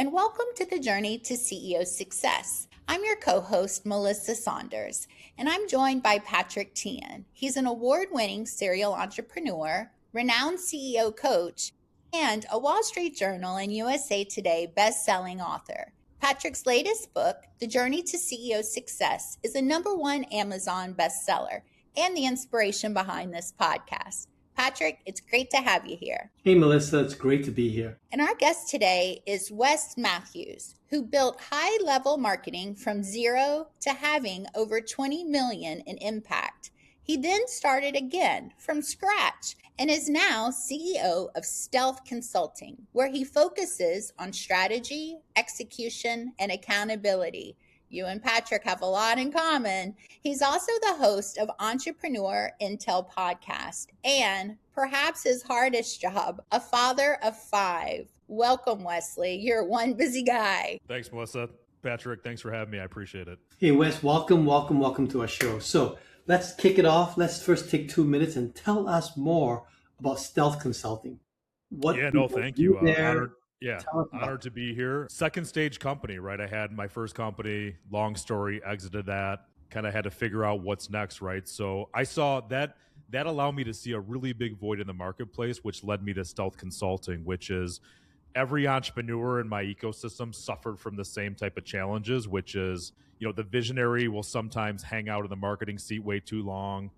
and welcome to the Journey to CEO Success. I'm your co-host, Melissa Saunders, and I'm joined by Patrick Thean. He's an award-winning serial entrepreneur, renowned CEO coach, and a Wall Street Journal and USA Today best-selling author. Patrick's latest book, The Journey to CEO Success, is a #1 Amazon bestseller and the inspiration behind this podcast. Patrick, it's great to have you here. Hey, Melissa, it's great to be here. And our guest today is Wes Mathews, who built high-level marketing from zero to having over 20 million in impact. He then started again from scratch and is now CEO of Stealth Consulting, where he focuses on strategy, execution, and accountability. You and Patrick have a lot in common. He's also the host of Entrepreneur Intel podcast and perhaps his hardest job, a father of 5. Welcome, Wesley. You're one busy guy. Thanks, Melissa. Patrick, thanks for having me. I appreciate it. Hey, Wes, welcome to our show. So let's kick it off. Let's first take 2 minutes and tell us more about Stealth Consulting. Thank you. Honored to be here. Second stage company, right? I had my first company, long story, exited that, kind of had to figure out what's next, right? So I saw that allowed me to see a really big void in the marketplace, which led me to Stealth Consulting, which is every entrepreneur in my ecosystem suffered from the same type of challenges, which is, the visionary will sometimes hang out in the marketing seat way too long.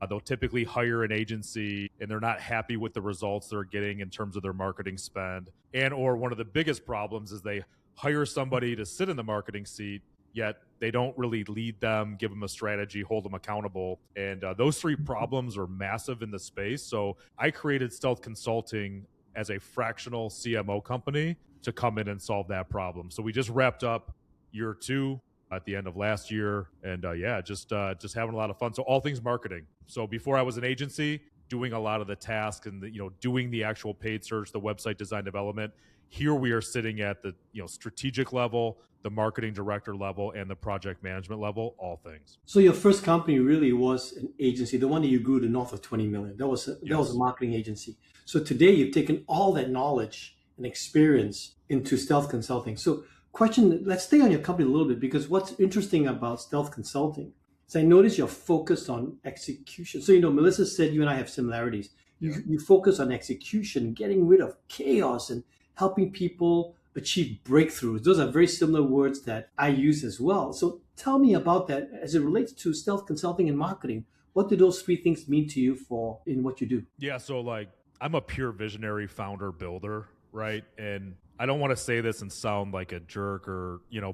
They'll typically hire an agency and they're not happy with the results they're getting in terms of their marketing spend. Or one of the biggest problems is they hire somebody to sit in the marketing seat, yet they don't really lead them, give them a strategy, hold them accountable. And those 3 problems are massive in the space. So I created Stealth Consulting as a fractional CMO company to come in and solve that problem. So we just wrapped up year 2 at the end of last year, and just having a lot of fun. So all things marketing. So before I was an agency, doing a lot of the tasks and doing the actual paid search, the website design development. Here we are sitting at the strategic level, the marketing director level, and the project management level, all things. So your first company really was an agency, the one that you grew to north of 20 million. That was a marketing agency. So today you've taken all that knowledge and experience into Stealth Consulting. So question, let's stay on your company a little bit, because what's interesting about Stealth Consulting is I notice you're focused on execution. So, Melissa said you and I have similarities. You focus on execution, getting rid of chaos and helping people achieve breakthroughs. Those are very similar words that I use as well. So tell me about that as it relates to Stealth Consulting and marketing. What do those 3 things mean to you in what you do? Yeah, so I'm a pure visionary founder builder, right? And I don't want to say this and sound like a jerk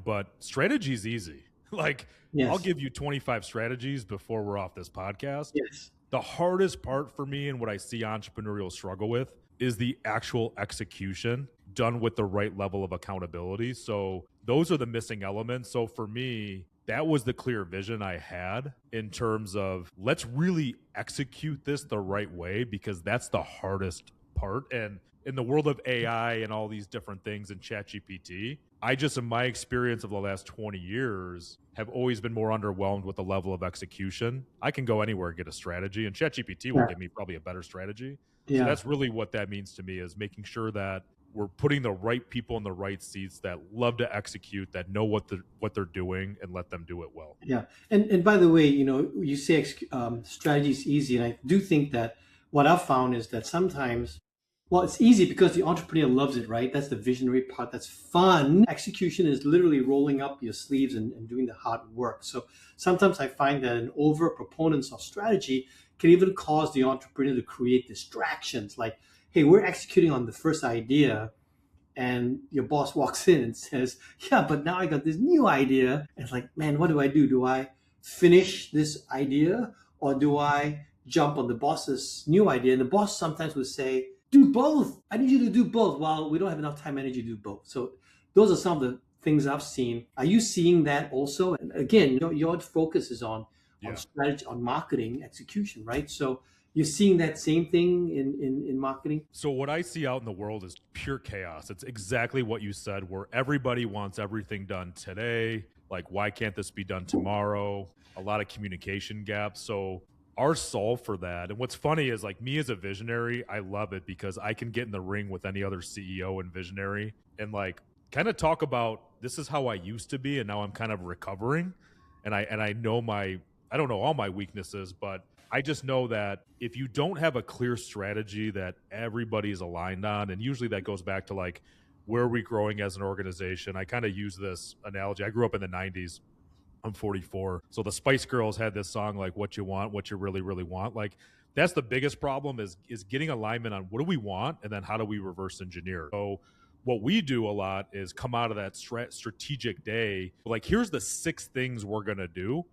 but strategy is easy. Yes. I'll give you 25 strategies before we're off this podcast. Yes. The hardest part for me and what I see entrepreneurial struggle with is the actual execution done with the right level of accountability. So those are the missing elements. So for me, that was the clear vision I had in terms of let's really execute this the right way, because that's the hardest part. And in the world of AI and all these different things and ChatGPT, I just, in my experience of the last 20 years, have always been more underwhelmed with the level of execution. I can go anywhere and get a strategy, and ChatGPT will give me probably a better strategy. Yeah. So that's really what that means to me, is making sure that we're putting the right people in the right seats that love to execute, that know what they're doing, and let them do it well. Yeah. And by the way, you say strategy is easy. And I do think that what I've found is that sometimes, it's easy because the entrepreneur loves it, right? That's the visionary part. That's fun. Execution is literally rolling up your sleeves and doing the hard work. So sometimes I find that an over proponents of strategy can even cause the entrepreneur to create distractions. Like, hey, we're executing on the first idea, and your boss walks in and says, yeah, but now I got this new idea. And it's like, man, what do I do? Do I finish this idea, or do I jump on the boss's new idea? And the boss sometimes would say, do both. I need you to do both. Well, we don't have enough time and energy to do both. So those are some of the things I've seen. Are you seeing that also? And again, your focus is on strategy, on marketing execution, right? So you're seeing that same thing in marketing? So what I see out in the world is pure chaos. It's exactly what you said, where everybody wants everything done today. Like, why can't this be done tomorrow? A lot of communication gaps. So our solve for that, and what's funny is, like, me as a visionary, I love it because I can get in the ring with any other CEO and visionary and like kind of talk about, this is how I used to be, and now I'm kind of recovering. And I know I don't know all my weaknesses, but I just know that if you don't have a clear strategy that everybody's aligned on, and usually that goes back to like, where are we growing as an organization? I kind of use this analogy. I grew up in the 90s. I'm 44. So the Spice Girls had this song, like, what you want, what you really, really want. Like, that's the biggest problem is getting alignment on what do we want, and then how do we reverse engineer. So what we do a lot is come out of that strategic day, like, here's the 6 things we're going to do,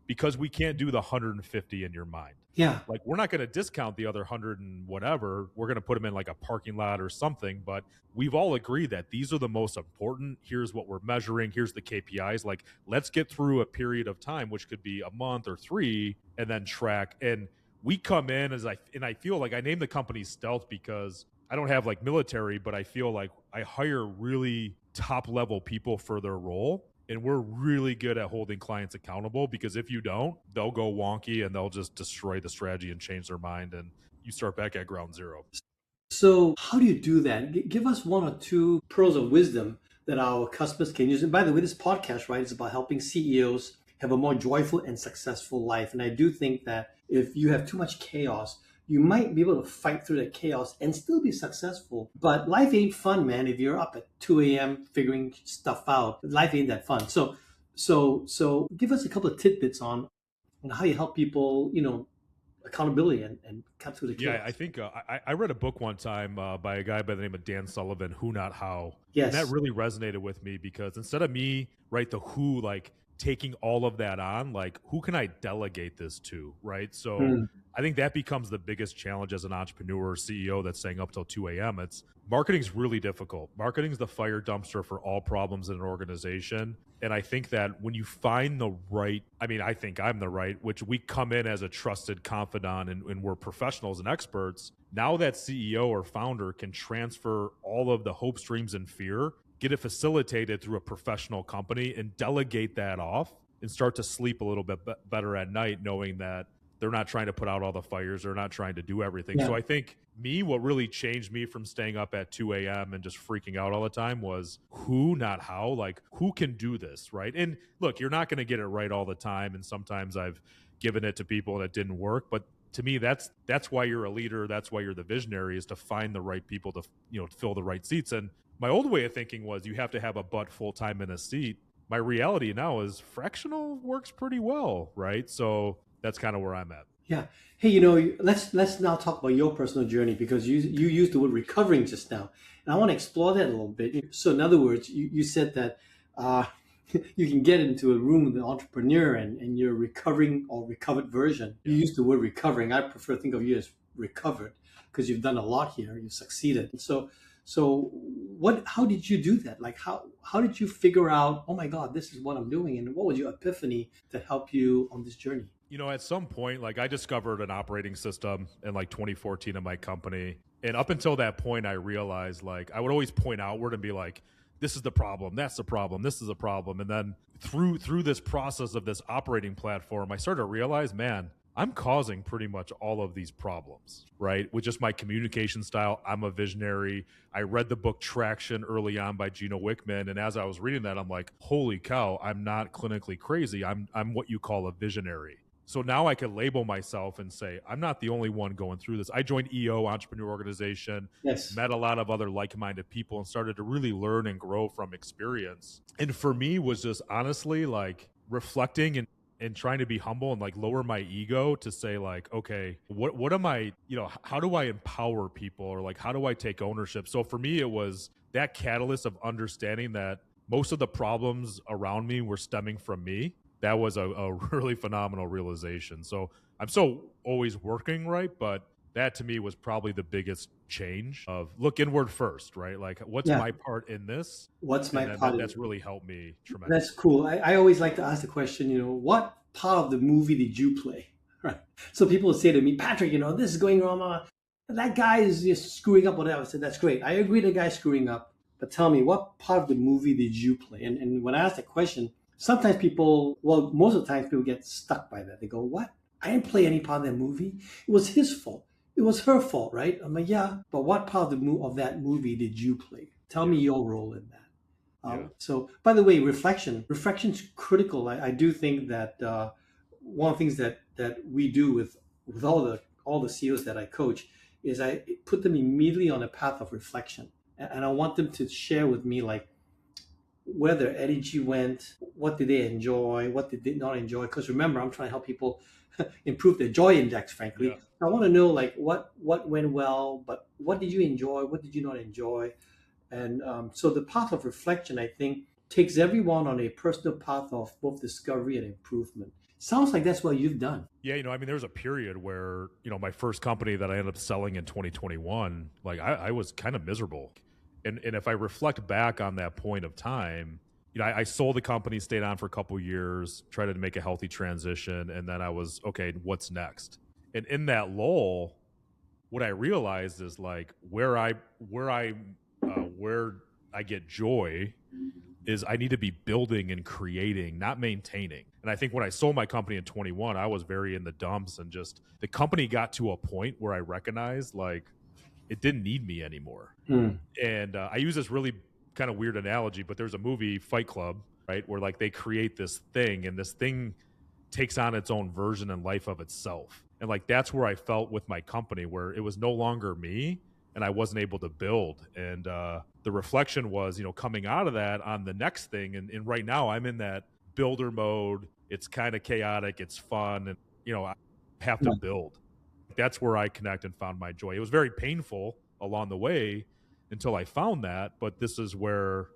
because we can't do the 150 in your mind. Yeah. Like, we're not going to discount the other 100 and whatever. We're going to put them in like a parking lot or something, but we've all agreed that these are the most important. Here's what we're measuring. Here's the KPIs. Like, let's get through a period of time, which could be a month or 3, and then track. And we come in and I feel like I named the company Stealth because I don't have like military, but I feel like I hire really top level people for their role. And we're really good at holding clients accountable, because if you don't, they'll go wonky and they'll just destroy the strategy and change their mind, and you start back at ground zero. So how do you do that? Give us 1 or 2 pearls of wisdom that our customers can use. And by the way, this podcast, right, is about helping CEOs have a more joyful and successful life. And I do think that if you have too much chaos, you might be able to fight through the chaos and still be successful. But life ain't fun, man. If you're up at 2 a.m. figuring stuff out, life ain't that fun. So give us a couple of tidbits on how you help people, accountability and cut through the chaos. Yeah, I think I read a book one time by a guy by the name of Dan Sullivan, Who Not How. Yes. And that really resonated with me, because instead of me, right, the who, like taking all of that on, like, who can I delegate this to, right? So I think that becomes the biggest challenge as an entrepreneur or CEO that's staying up till 2 a.m. It's marketing's really difficult. Marketing's the fire dumpster for all problems in an organization. And I think that when you find the right, I think I'm the right, which we come in as a trusted confidant and we're professionals and experts. Now that CEO or founder can transfer all of the hopes, dreams, and fear, get it facilitated through a professional company, and delegate that off and start to sleep a little bit better at night, knowing that they're not trying to put out all the fires. They're not trying to do everything. Yeah. So I think what really changed me from staying up at 2 a.m. and just freaking out all the time was who, not how. Like, who can do this, right? And look, you're not going to get it right all the time. And sometimes I've given it to people and it didn't work. But to me, that's why you're a leader. That's why you're the visionary, is to find the right people to, fill the right seats. And my old way of thinking was you have to have a butt full-time in a seat. My reality now is fractional works pretty well, right? So that's kind of where I'm at. Yeah. Hey, let's now talk about your personal journey, because you used the word recovering just now. And I want to explore that a little bit. So in other words, you said that you can get into a room with an entrepreneur and you're recovering or recovered version. You used the word recovering. I prefer to think of you as recovered, because you've done a lot here. You've succeeded. So how did you do that? Like, how did you figure out, oh my God, this is what I'm doing? And what was your epiphany that helped you on this journey? At some point, like, I discovered an operating system in like 2014 in my company. And up until that point, I realized, like, I would always point outward and be like, this is the problem, that's the problem, this is a problem. And then through this process of this operating platform, I started to realize, man, I'm causing pretty much all of these problems, right? With just my communication style. I'm a visionary. I read the book Traction early on by Gino Wickman. And as I was reading that, I'm like, holy cow, I'm not clinically crazy. I'm what you call a visionary. So now I can label myself and say, I'm not the only one going through this. I joined EO, Entrepreneur Organization, yes. Met a lot of other like-minded people, and started to really learn and grow from experience. And for me was just honestly like reflecting and trying to be humble and like lower my ego to say, like, okay, what am I, how do I empower people, or like, how do I take ownership? So for me, it was that catalyst of understanding that most of the problems around me were stemming from me. That was a really phenomenal realization. So I'm still always working, right? But that to me was probably the biggest change of look inward first, right? Like, what's my part in this? What's my part? That's really helped me tremendously. That's cool. I always like to ask the question, what part of the movie did you play? Right. So people will say to me, Patrick, this is going wrong. That guy is just screwing up, whatever. I said, that's great. I agree the guy's screwing up. But tell me, what part of the movie did you play? And when I ask that question, sometimes most of the time people get stuck by that. They go, what? I didn't play any part of that movie. It was his fault. It was her fault, right? I'm like, yeah, but what part of that movie did you play? Tell me your role in that. So, by the way, reflection's critical. I do think that one of the things that we do with all the CEOs that I coach is I put them immediately on a path of reflection, and I want them to share with me like where their energy went, what did they enjoy, what did they not enjoy. Because remember, I'm trying to help people improve their joy index. Frankly, Yeah. I want to know like what went well, but what did you enjoy, what did you not enjoy. And so the path of reflection, I think, takes everyone on a personal path of both discovery and improvement. Sounds like that's what you've done. Yeah, I mean, there was a period where, my first company that I ended up selling in 2021, like I was kind of miserable. And if I reflect back on that point of time, I sold the company, stayed on for a couple years, tried to make a healthy transition, and then I was, okay, what's next? And in that lull, what I realized is like where I get joy is I need to be building and creating, not maintaining. And I think when I sold my company in 21, I was very in the dumps, and just the company got to a point where I recognized like it didn't need me anymore. And I use this really kind of weird analogy, but there's a movie, Fight Club, right, where like they create this thing, and this thing takes on its own version and life of itself. And like that's where I felt with my company, where it was no longer me and I wasn't able to build. And the reflection was, coming out of that on the next thing. And right now I'm in that builder mode. It's kind of chaotic. It's fun. And, I have to build. That's where I connect and found my joy. It was very painful along the way until I found that. But this is where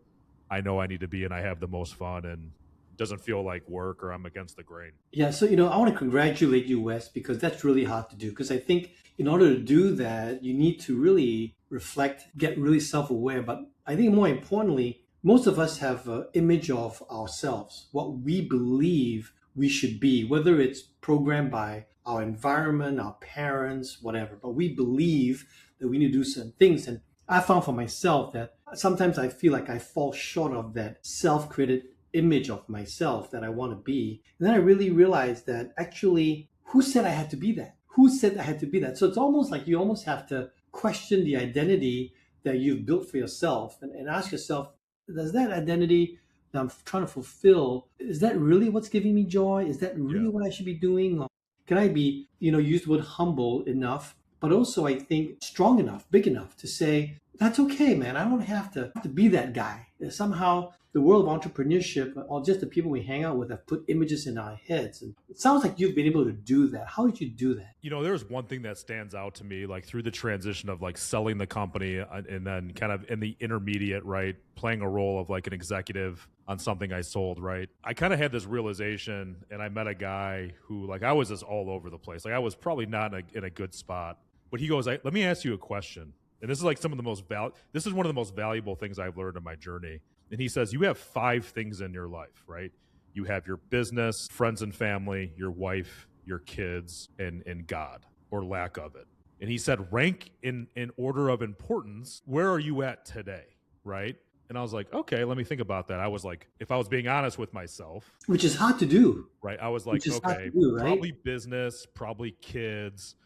I know I need to be, and I have the most fun, and doesn't feel like work or I'm against the grain. Yeah, so I want to congratulate you, Wes, because that's really hard to do. Because I think in order to do that, you need to really reflect, get really self-aware. But I think more importantly, most of us have an image of ourselves, what we believe we should be, whether it's programmed by our environment, our parents, whatever. But we believe that we need to do certain things. And I found for myself that sometimes I feel like I fall short of that self-created image of myself that I want to be. And then I really realized that actually, who said I had to be that? Who said I had to be that? So it's almost like you almost have to question the identity that you've built for yourself and ask yourself, does that identity that I'm trying to fulfill, is that really what's giving me joy? Is that really what I should be doing? Or can I be, use the word humble enough, but also I think strong enough, big enough to say, that's okay, man. I don't have to be that guy. Somehow the world of entrepreneurship, or just the people we hang out with, have put images in our heads. And it sounds like you've been able to do that. How did you do that? There's one thing that stands out to me, like through the transition of like selling the company and then kind of in the intermediate, right, playing a role of like an executive on something I sold, right? I kind of had this realization, and I met a guy who, like, I was just all over the place. Like, I was probably not in a good spot. But he goes, let me ask you a question. And this is like this is one of the most valuable things I've learned in my journey. And he says, you have 5 things in your life, right? You have your business, friends and family, your wife, your kids, and God, or lack of it. And he said, rank in order of importance, where are you at today, right? And I was like, okay, let me think about that. I was like, if I was being honest with myself. Which is hard to do. Right. I was like, okay, right? Probably business, probably kids,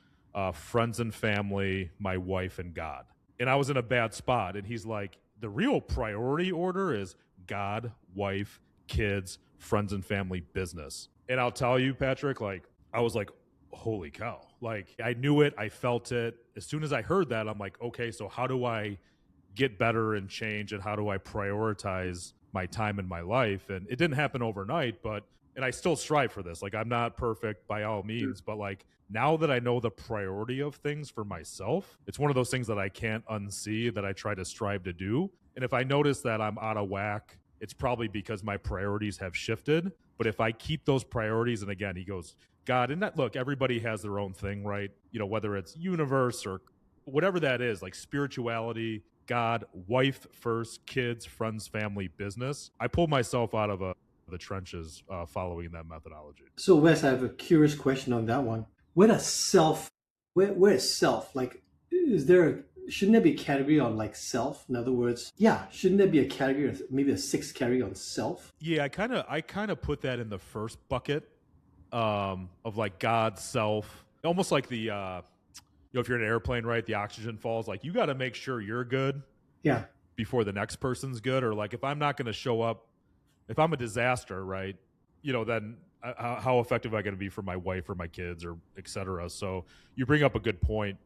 friends and family, my wife, and God. And I was in a bad spot. And he's like, the real priority order is God, wife, kids, friends and family, business. And I'll tell you, Patrick, like, I was like, holy cow. Like, I knew it. I felt it. As soon as I heard that, I'm like, okay, so how do I get better and change, and how do I prioritize my time in my life? And it didn't happen overnight, and I still strive for this. Like, I'm not perfect by all means, but like, now that I know the priority of things for myself, it's one of those things that I can't unsee, that I try to strive to do. And if I notice that I'm out of whack, it's probably because my priorities have shifted. But if I keep those priorities, and again, he goes, God, and that, look, everybody has their own thing, right? Whether it's universe or whatever that is, like spirituality, God, wife first, kids, friends, family, business. I pulled myself out of the trenches following that methodology. So Wes, I have a curious question on that one. Where is self? Like, shouldn't there be a category on like self? In other words, shouldn't there be a category, maybe a 6th category on self? Yeah, I kind of put that in the first bucket of like God, self, almost like the if you're in an airplane, right, the oxygen falls. Like, you got to make sure you're good. Yeah. before the next person's good. Or like if I'm not going to show up, if I'm a disaster, right, then how effective am I going to be for my wife or my kids or et cetera? So you bring up a good point.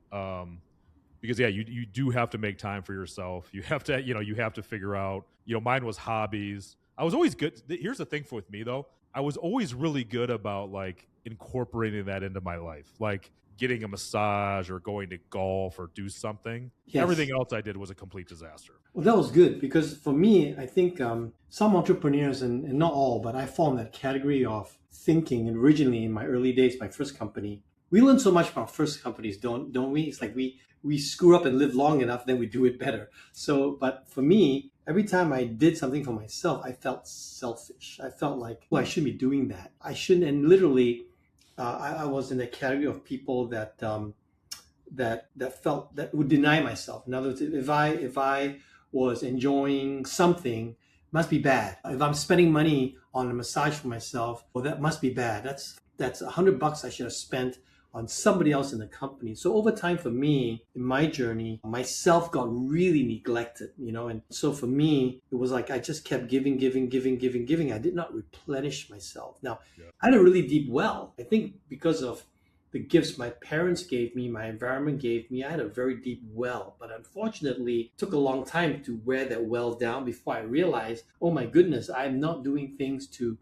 Because you do have to make time for yourself. You have to, you have to figure out, mine was hobbies. I was always good. Here's the thing with me though. I was always really good about like incorporating that into my life, like getting a massage or going to golf or do something. Yes. Everything else I did was a complete disaster. Well, that was good because for me, I think some entrepreneurs, and not all, but I fall in that category of thinking. And originally in my early days, my first company, we learn so much from our first companies, don't we? It's like we screw up and live long enough, then we do it better. So, but for me, every time I did something for myself, I felt selfish. I felt like, I shouldn't be doing that. I shouldn't. And literally, I was in a category of people that felt that would deny myself. In other words, if I was enjoying something, it must be bad. If I'm spending money on a massage for myself, well, that must be bad. That's $100 I should have spent on somebody else in the company. So over time for me, in my journey, myself got really neglected, and so for me, it was like I just kept giving. I did not replenish myself. Now, I had a really deep well. I think because of the gifts my parents gave me, my environment gave me, I had a very deep well. But unfortunately, it took a long time to wear that well down before I realized, oh my goodness, I'm not doing things to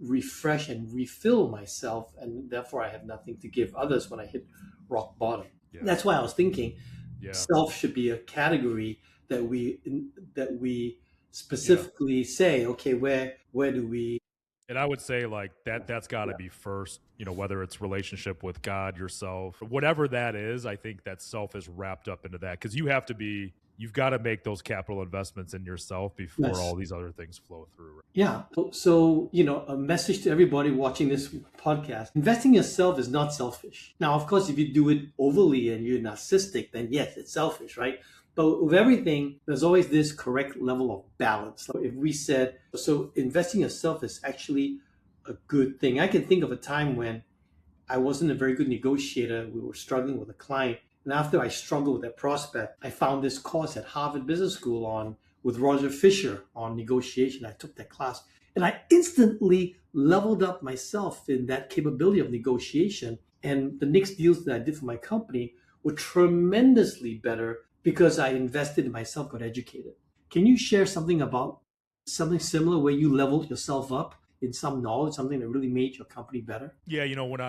refresh and refill myself, and therefore I have nothing to give others when I hit rock bottom. That's why I was thinking self should be a category that we specifically say, okay, where do we. And I would say like that's got to be first, whether it's relationship with God, yourself, whatever that is. I think that self is wrapped up into that because you've got to make those capital investments in yourself before all these other things flow through. Right? Yeah. So, a message to everybody watching this podcast, investing in yourself is not selfish. Now, of course, if you do it overly and you're narcissistic, then yes, it's selfish, right? But with everything, there's always this correct level of balance. So if we said, so investing in yourself is actually a good thing. I can think of a time when I wasn't a very good negotiator. We were struggling with a client. And after I struggled with that prospect, I found this course at Harvard Business School with Roger Fisher on negotiation. I took that class and I instantly leveled up myself in that capability of negotiation. And the next deals that I did for my company were tremendously better because I invested in myself, got educated. Can you share something about something similar where you leveled yourself up in some knowledge, something that really made your company better? Yeah, when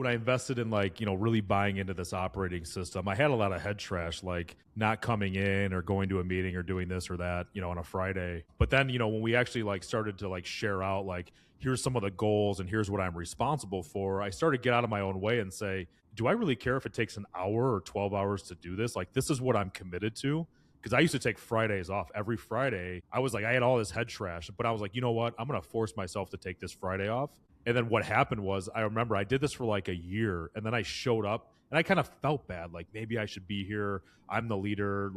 I invested in really buying into this operating system, I had a lot of head trash, like not coming in or going to a meeting or doing this or that, on a Friday. But then, when we actually started to share out, here's some of the goals and here's what I'm responsible for, I started to get out of my own way and say, do I really care if it takes an hour or 12 hours to do this? This is what I'm committed to. Because I used to take Fridays off. Every Friday, I was I had all this head trash, but I was like, you know what? I'm going to force myself to take this Friday off. And then what happened was, I remember I did this for a year, and then I showed up, and I kind of felt bad. Maybe I should be here. I'm the leader.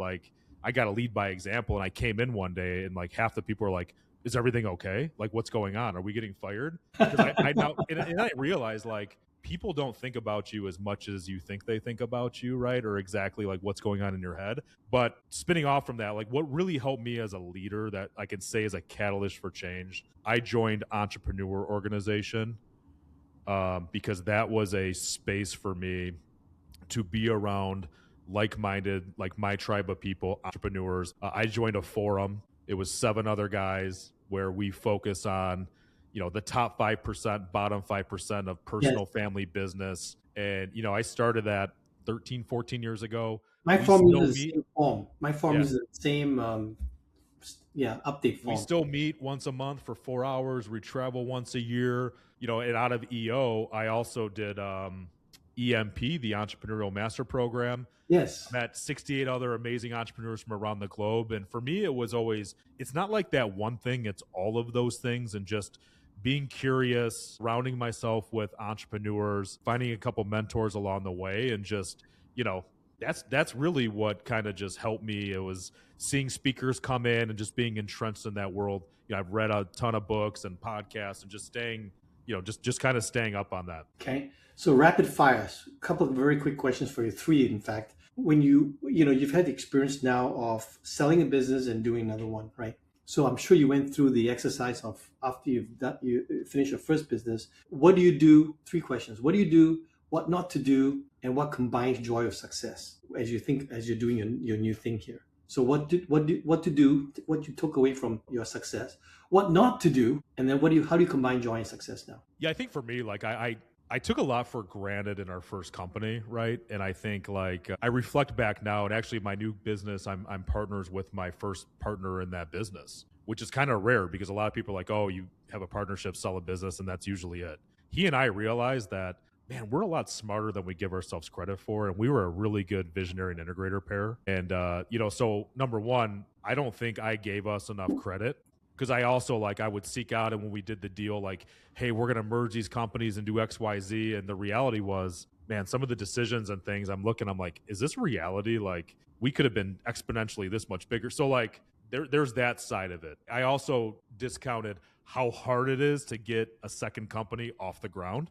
I got to lead by example. And I came in one day, and half the people were like, is everything okay? What's going on? Are we getting fired? Because I now, and I realized, people don't think about you as much as you think they think about you, right? Or exactly what's going on in your head. But spinning off from that, what really helped me as a leader that I can say is a catalyst for change, I joined Entrepreneur Organization because that was a space for me to be around like-minded, my tribe of people, entrepreneurs. I joined a forum. It was 7 other guys where we focus on the top 5%, bottom 5% of personal family business. And, I started that 13, 14 years ago. My form is the same form. My form is the same, update form. We still meet once a month for 4 hours. We travel once a year, and out of EO, I also did EMP, the Entrepreneurial Master Program. Yes. Met 68 other amazing entrepreneurs from around the globe. And for me, it was always, it's not like that one thing, it's all of those things, and just being curious, surrounding myself with entrepreneurs, finding a couple mentors along the way, and just, that's really what kind of just helped me. It was seeing speakers come in and just being entrenched in that world. I've read a ton of books and podcasts and just staying, just kind of staying up on that. Okay. So rapid fire, a couple of very quick questions for you, 3 in fact. when you've had the experience now of selling a business and doing another one, right? So I'm sure you went through the exercise of after you finish your first business. What do you do? Three questions. What do you do? What not to do? And what combines joy of success as you're doing your new thing here. So what to do? What you took away from your success? What not to do? And then how do you combine joy and success now? Yeah, I think for me, like I took a lot for granted in our first company, right? And I think like I reflect back now, and actually my new business, I'm partners with my first partner in that business, which is kind of rare because a lot of people are like, oh, you have a partnership, sell a business, and that's usually it. He and I realized that, man, we're a lot smarter than we give ourselves credit for, and we were a really good visionary and integrator pair. And so number one, I don't think I gave us enough credit, because I also I would seek out, and when we did the deal, like, hey, we're going to merge these companies and do X, Y, Z. And the reality was, man, some of the decisions and things I'm like, is this reality? Like, we could have been exponentially this much bigger. So like there's that side of it. I also discounted how hard it is to get a second company off the ground.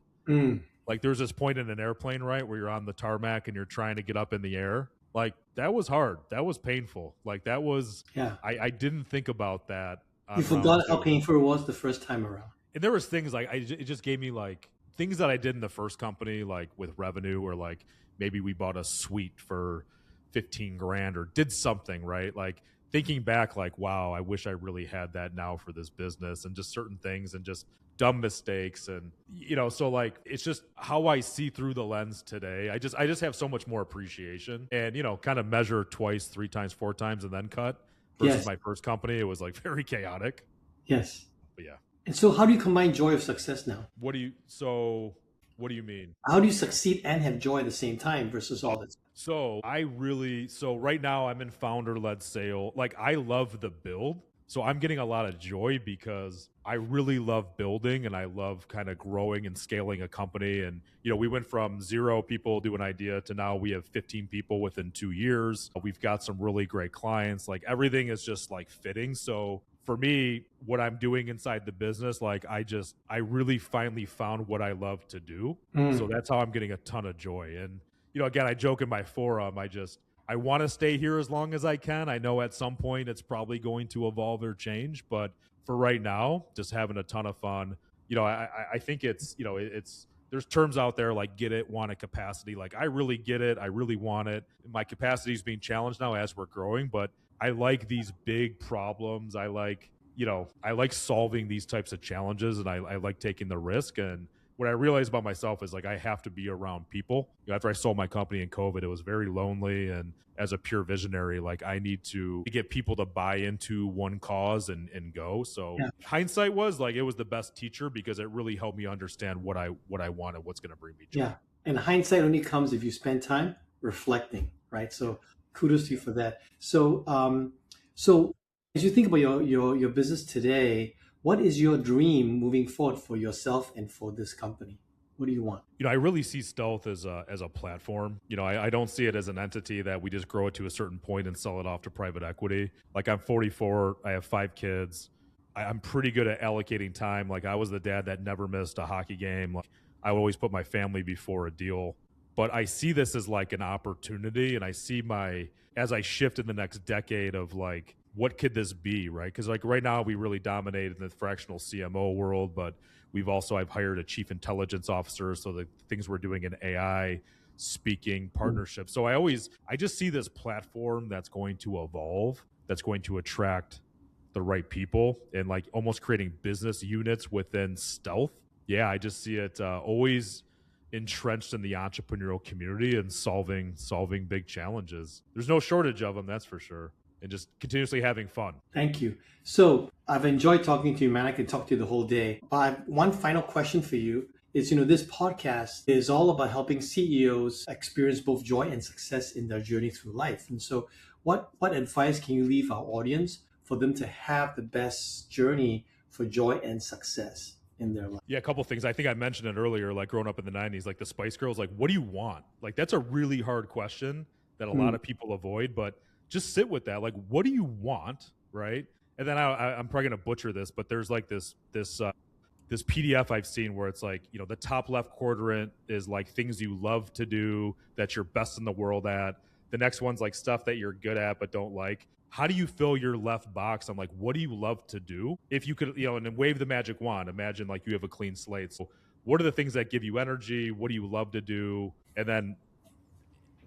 Like there's this point in an airplane, right, where you're on the tarmac and you're trying to get up in the air. Like that was hard. That was painful. Like that was, I didn't think about that. You forgot how painful it was the first time around. And there was things like it just gave me like things that I did in the first company, like with revenue, or like maybe we bought a suite for 15 grand or did something, right? Like thinking back, like, wow, I wish I really had that now for this business, and just certain things and just dumb mistakes. And, so like, it's just how I see through the lens today. I just have so much more appreciation, and, kind of measure twice, 3 times, 4 times, and then cut. Versus my first company, it was like very chaotic. Yes. But yeah. And so how do you combine joy of success now? What do you mean? How do you succeed and have joy at the same time versus all this? So right now I'm in founder-led sale. Like I love the build. So I'm getting a lot of joy because I really love building, and I love kind of growing and scaling a company. And, we went from 0 people do an idea to now we have 15 people within 2 years. We've got some really great clients. Like everything is just like fitting. So for me, what I'm doing inside the business, like I really finally found what I love to do. So that's how I'm getting a ton of joy. And, again, I joke in my forum, I want to stay here as long as I can. I know at some point it's probably going to evolve or change, but for right now, just having a ton of fun. I think it's there's terms out there like get it, want it, capacity. Like I really get it. I really want it. My capacity is being challenged now as we're growing, but I like these big problems. I like solving these types of challenges, and I like taking the risk. And what I realized about myself is like I have to be around people. After I sold my company in COVID, it was very lonely, and as a pure visionary, like I need to get people to buy into one cause and go. So hindsight was like it was the best teacher because it really helped me understand what I wanted, what's going to bring me joy. Yeah, and hindsight only comes if you spend time reflecting, right? So kudos to you for that. So so as you think about your business today, what is your dream moving forward for yourself and for this company? What do you want? I really see Stealth as a platform. I don't see it as an entity that we just grow it to a certain point and sell it off to private equity. Like I'm 44, I have 5 kids. I'm pretty good at allocating time. Like I was the dad that never missed a hockey game. Like I would always put my family before a deal. But I see this as like an opportunity, and I see as I shift in the next decade of like, what could this be, right? Because like right now we really dominate in the fractional CMO world, but I've hired a chief intelligence officer. So the things we're doing in AI, speaking, partnerships. So I just see this platform that's going to evolve, that's going to attract the right people, and like almost creating business units within Stealth. Yeah, I just see it always entrenched in the entrepreneurial community and solving big challenges. There's no shortage of them, that's for sure. And just continuously having fun. Thank you. So I've enjoyed talking to you, man. I could talk to you the whole day. But one final question for you is, this podcast is all about helping CEOs experience both joy and success in their journey through life. And so what advice can you leave our audience for them to have the best journey for joy and success in their life? Yeah, a couple of things. I think I mentioned it earlier, like growing up in the 90s, like the Spice Girls, like what do you want? Like that's a really hard question that a lot of people avoid, but just sit with that. Like, what do you want, right? And then I'm probably gonna butcher this, but there's like this PDF I've seen where it's like, the top left quadrant is like things you love to do that you're best in the world at. The next one's like stuff that you're good at but don't like. How do you fill your left box on like, what do you love to do? If you could, and then wave the magic wand, imagine like you have a clean slate. So what are the things that give you energy? What do you love to do? And then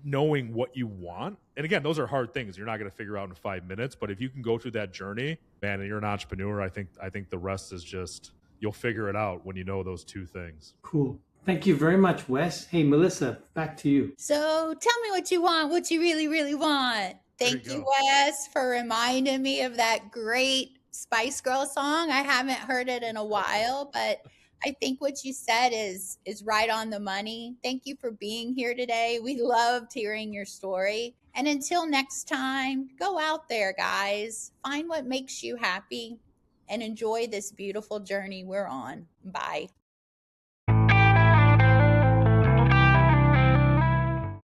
knowing what you want. And again, those are hard things you're not going to figure out in 5 minutes, but if you can go through that journey, man, and you're an entrepreneur, I think the rest is just, you'll figure it out when you know those two things. Cool. Thank you very much, Wes. Hey, Melissa, back to you. So tell me what you want, what you really, really want. Thank you, Wes, for reminding me of that great Spice Girl song. I haven't heard it in a while, but I think what you said is right on the money. Thank you for being here today. We loved hearing your story. And until next time, go out there, guys. Find what makes you happy and enjoy this beautiful journey we're on. Bye.